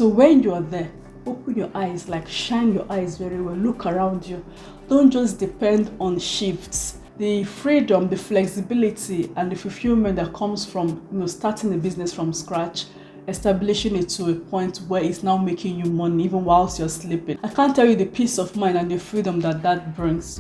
when you're there, open your eyes, like shine your eyes very well, look around you. Don't just depend on shifts. The freedom, the flexibility, and the fulfillment that comes from starting a business from scratch, establishing it to a point where it's now making you money even whilst you're sleeping. I can't tell you the peace of mind and the freedom that brings.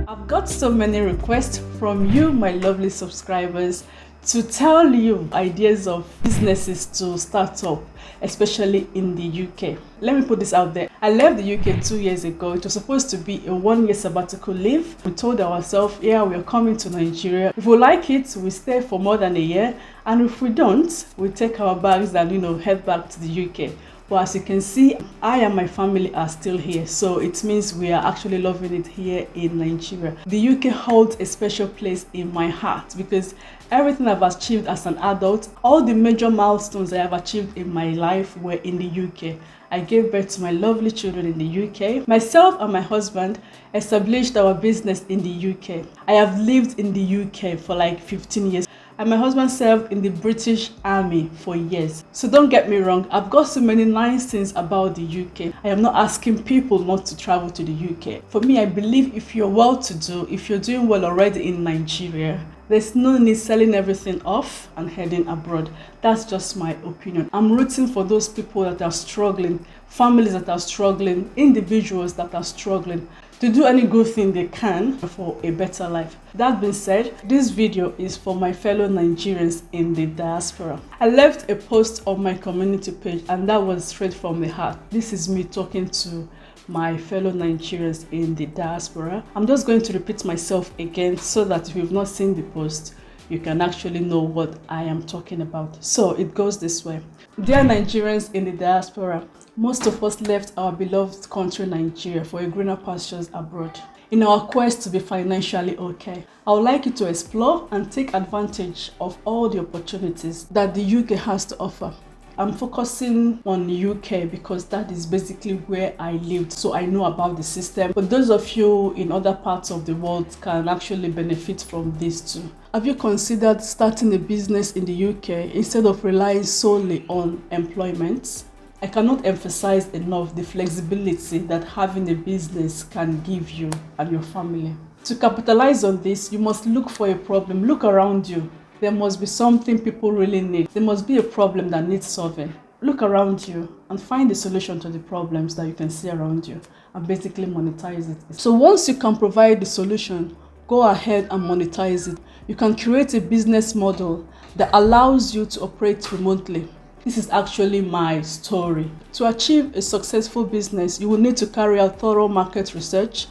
I've got so many requests from you, my lovely subscribers, to tell you ideas of businesses to start up, especially in the UK. Let me put this out there. I left the UK 2 years ago. It was supposed to be a 1-year sabbatical leave. We told ourselves, yeah, we're coming to Nigeria. If we like it, we stay for more than a year. And if we don't, we take our bags and, head back to the UK. But as you can see, I and my family are still here. So it means we are actually loving it here in Nigeria. The UK holds a special place in my heart because everything I've achieved as an adult, all the major milestones I have achieved in my life were in the UK. I gave birth to my lovely children in the UK. Myself and my husband established our business in the UK. I have lived in the UK for like 15 years. And my husband served in the British Army for years. So don't get me wrong, I've got so many nice things about the UK. I am not asking people not to travel to the UK. For me, I believe if you're well-to-do, if you're doing well already in Nigeria, there's no need selling everything off and heading abroad. That's just my opinion. I'm rooting for those people that are struggling, families that are struggling, individuals that are struggling, to do any good thing they can for a better life. That being said, this video is for my fellow Nigerians in the diaspora. I left a post on my community page and that was straight from the heart. This is me talking to my fellow Nigerians in the diaspora. I'm just going to repeat myself again so that if you've not seen the post, you can actually know what I am talking about. So it goes this way. Dear Nigerians in the diaspora, most of us left our beloved country Nigeria for a greener pastures abroad in our quest to be financially okay. I would like you to explore and take advantage of all the opportunities that the UK has to offer. I'm focusing on UK because that is basically where I lived, so I know about the system. But those of you in other parts of the world can actually benefit from this too. Have you considered starting a business in the UK instead of relying solely on employment? I cannot emphasize enough the flexibility that having a business can give you and your family. To capitalize on this, you must look for a problem. Look around you. There must be something people really need. There must be a problem that needs solving. Look around you and find a solution to the problems that you can see around you and basically monetize it. So once you can provide the solution, go ahead and monetize it. You can create a business model that allows you to operate remotely. This is actually my story. To achieve a successful business, you will need to carry out thorough market research,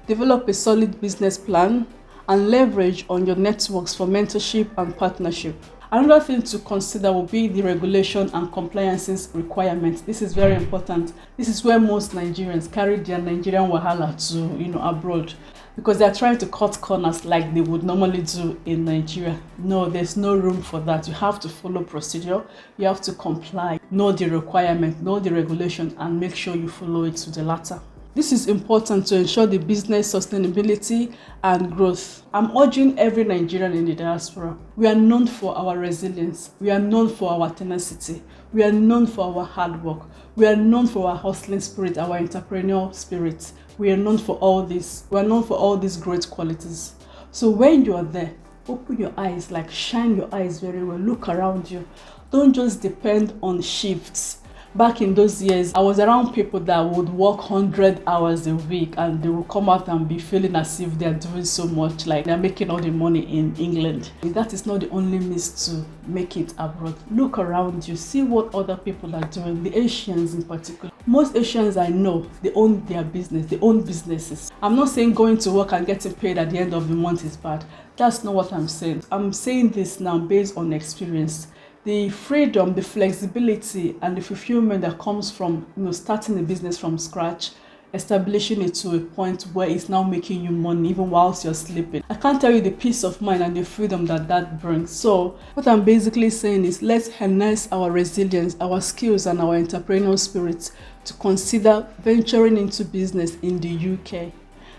develop a solid business plan, and leverage on your networks for mentorship and partnership. Another thing to consider will be the regulation and compliances requirements. This is very important. This is where most Nigerians carry their Nigerian wahala to, abroad, because they are trying to cut corners like they would normally do in Nigeria. No, there's no room for that. You have to follow procedure. You have to comply, know the requirement, know the regulation, and make sure you follow it to the latter. This is important to ensure the business sustainability and growth. I'm urging every Nigerian in the diaspora. We are known for our resilience. We are known for our tenacity. We are known for our hard work. We are known for our hustling spirit, our entrepreneurial spirit. We are known for all this. We are known for all these great qualities. So when you are there, open your eyes, like shine your eyes very well. Look around you. Don't just depend on shifts. Back in those years, I was around people that would work 100 hours a week and they will come out and be feeling as if they're doing so much, like they're making all the money in England. And that is not the only means to make it abroad. Look around you, see what other people are doing, the Asians in particular. Most Asians I know, they own their business, they own businesses. I'm not saying going to work and getting paid at the end of the month is bad. That's not what I'm saying. I'm saying this now based on experience. The freedom, the flexibility, and the fulfillment that comes from starting a business from scratch, establishing it to a point where it's now making you money even whilst you're sleeping. I can't tell you the peace of mind and the freedom that brings. So what I'm basically saying is, let's harness our resilience, our skills, and our entrepreneurial spirit to consider venturing into business in the UK.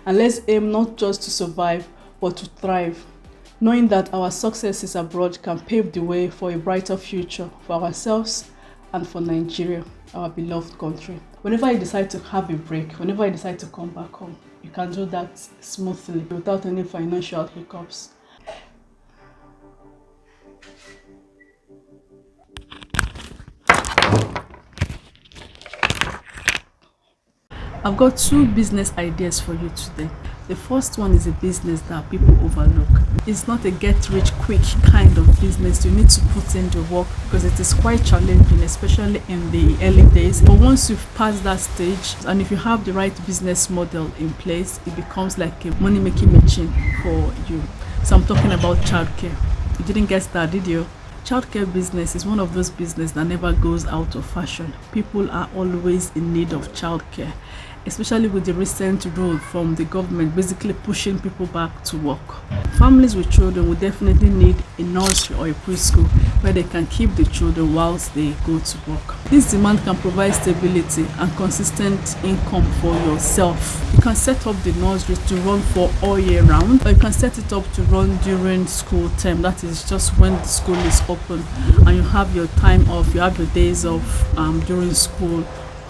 And let's aim not just to survive, but to thrive, knowing that our successes abroad can pave the way for a brighter future for ourselves and for Nigeria, our beloved country. Whenever you decide to have a break, whenever you decide to come back home, you can do that smoothly without any financial hiccups. I've got 2 business ideas for you today. The first one is a business that people overlook. It's not a get-rich-quick kind of business. You need to put in the work because it is quite challenging, especially in the early days. But once you've passed that stage, and if you have the right business model in place, it becomes like a money-making machine for you. So I'm talking about childcare. You didn't guess that, did you? Childcare business is one of those businesses that never goes out of fashion. People are always in need of childcare, especially with the recent rule from the government basically pushing people back to work. Families with children will definitely need a nursery or a preschool where they can keep the children whilst they go to work. This demand can provide stability and consistent income for yourself. You can set up the nursery to run for all year round, or you can set it up to run during school term. That is just when the school is open and you have your time off, you have your days off during school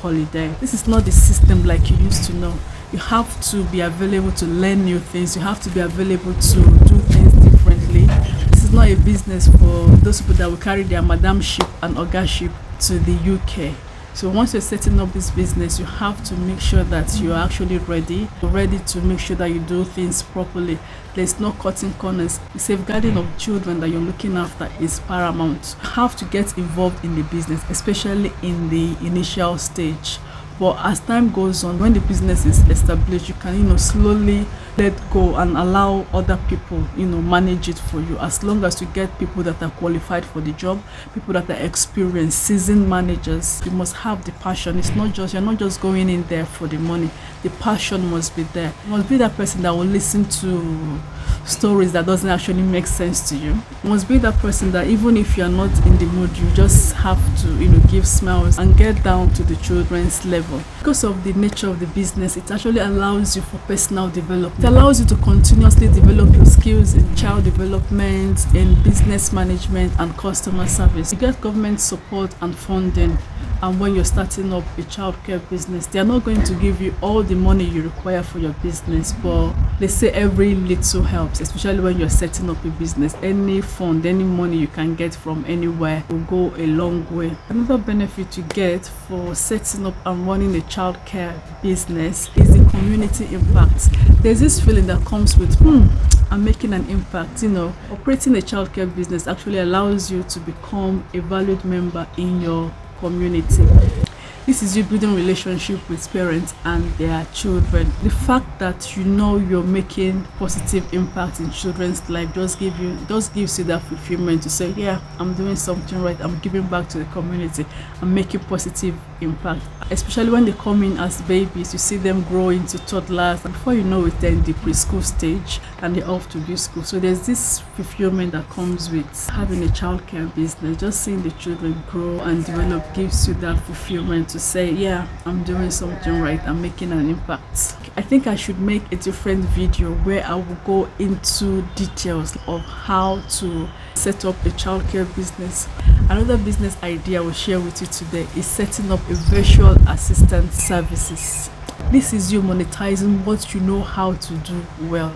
holiday. This is not the system like you used to know. You have to be available to learn new things. You have to be available to do things differently. This is not a business for those people that will carry their madamship and ogaship to the UK. So once you're setting up this business, you have to make sure that you're actually ready. You're ready to make sure that you do things properly. There's no cutting corners. The safeguarding of children that you're looking after is paramount. You have to get involved in the business, especially in the initial stage. But as time goes on, when the business is established, you can, slowly let go and allow other people, manage it for you. As long as you get people that are qualified for the job, people that are experienced, seasoned managers, you must have the passion. You're not just going in there for the money. The passion must be there. You must be that person that will listen to stories that doesn't actually make sense to you. You must be that person that even if you're not in the mood, you just have to, give smiles and get down to the children's level. Because of the nature of the business, it actually allows you for personal development. It allows you to continuously develop your skills in child development, in business management and customer service. You get government support and funding. And when you're starting up a childcare business, they are not going to give you all the money you require for your business, but they say every little helps, especially when you're setting up a business. Any fund, any money you can get from anywhere will go a long way. Another benefit you get for setting up and running a childcare business is the community impact. There's this feeling that comes with, I'm making an impact. Operating a childcare business actually allows you to become a valued member in your community. This is you building relationship with parents and their children. The fact that you're making positive impact in children's life just gives you that fulfillment to say, yeah, I'm doing something right. I'm giving back to the community. I'm making positive impact. Especially when they come in as babies, you see them grow into toddlers, and before you know it, they're in the preschool stage and they're off to be school. So there's this fulfillment that comes with having a childcare business. Just seeing the children grow and develop gives you that fulfillment to say, yeah, I'm doing something right. I'm making an impact. I think I should make a different video where I will go into details of how to set up a childcare business. Another business idea I will share with you today is setting up a virtual assistant services. This is you monetizing what you know how to do well.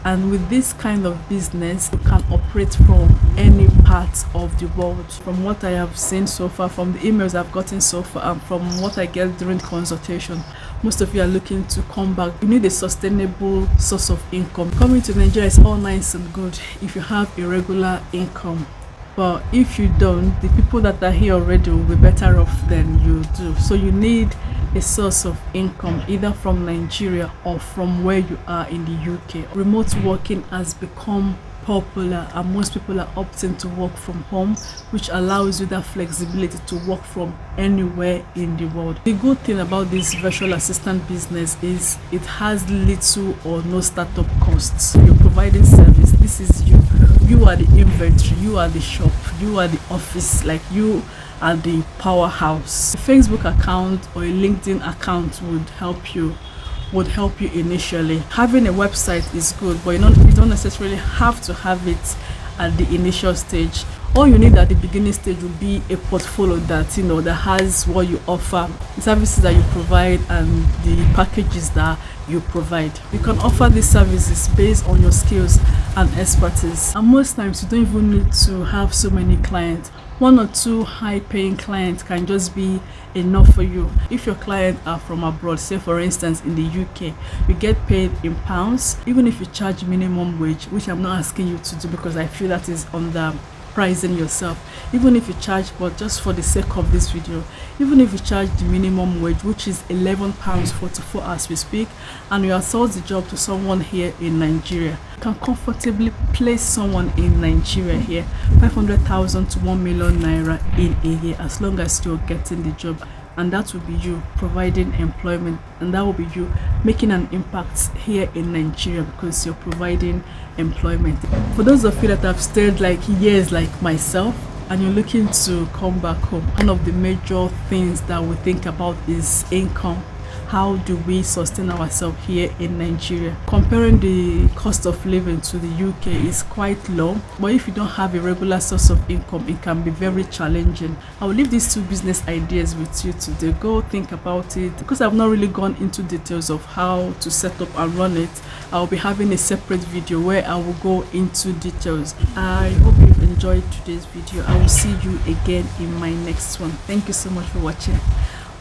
And with this kind of business, you can operate from any part of the world. From what I have seen so far, from the emails I've gotten so far, and from what I get during consultation, most of you are looking to come back. You need a sustainable source of income. Coming to Nigeria is all nice and good if you have a regular income. But if you don't, the people that are here already will be better off than you do. So you need a source of income either from Nigeria or from where you are in the UK. Remote working has become popular and most people are opting to work from home, which allows you that flexibility to work from anywhere in the world. The good thing about this virtual assistant business is it has little or no startup costs. You're providing service. This is you. You are the inventory, you are the shop, you are the office, like you are the powerhouse. A Facebook account or a LinkedIn account would help you initially. Having a website is good, but you don't necessarily have to have it at the initial stage. All you need at the beginning stage will be a portfolio that, you know, that has what you offer, the services that you provide, and the packages that you provide. You can offer these services based on your skills and expertise, and most times you don't even need to have so many clients. 1 or 2 high paying clients can just be enough for you. If your clients are from abroad, say for instance in the UK, you get paid in pounds. Even if you charge minimum wage, which I'm not asking you to do because I feel that is under pricing yourself, even if you charge, but just for the sake of this video, even if you charge the minimum wage, which is £11.44 as we speak, and you outsource the job to someone here in Nigeria, you can comfortably place someone in Nigeria here 500,000 to 1 million naira in a year, as long as you're getting the job. And that will be you providing employment, and that will be you making an impact here in Nigeria because you're providing employment. For those of you that have stayed like years like myself and you're looking to come back home, one of the major things that we think about is income. How do we sustain ourselves here in Nigeria? Comparing the cost of living to the UK is quite low, but if you don't have a regular source of income, it can be very challenging. I will leave these 2 business ideas with you today. Go think about it. Because I've not really gone into details of how to set up and run it, I'll be having a separate video where I will go into details. I hope you've enjoyed today's video. I will see you again in my next one. Thank you so much for watching.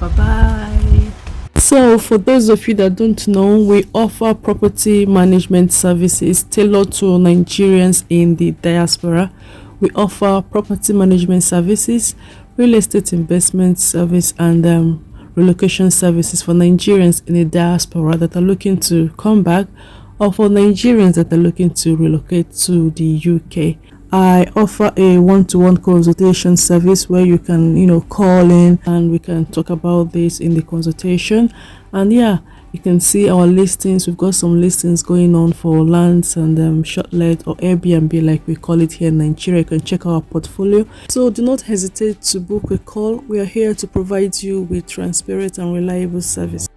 Bye bye. So for those of you that don't know, we offer property management services tailored to Nigerians in the diaspora. We offer property management services, real estate investment service, and relocation services for Nigerians in the diaspora that are looking to come back, or for Nigerians that are looking to relocate to the UK. I offer a one-to-one consultation service where you can, you know, call in and we can talk about this in the consultation. And yeah, you can see our listings. We've got some listings going on for lands and short-let or Airbnb like we call it here in Nigeria. You can check our portfolio. So do not hesitate to book a call. We are here to provide you with transparent and reliable service.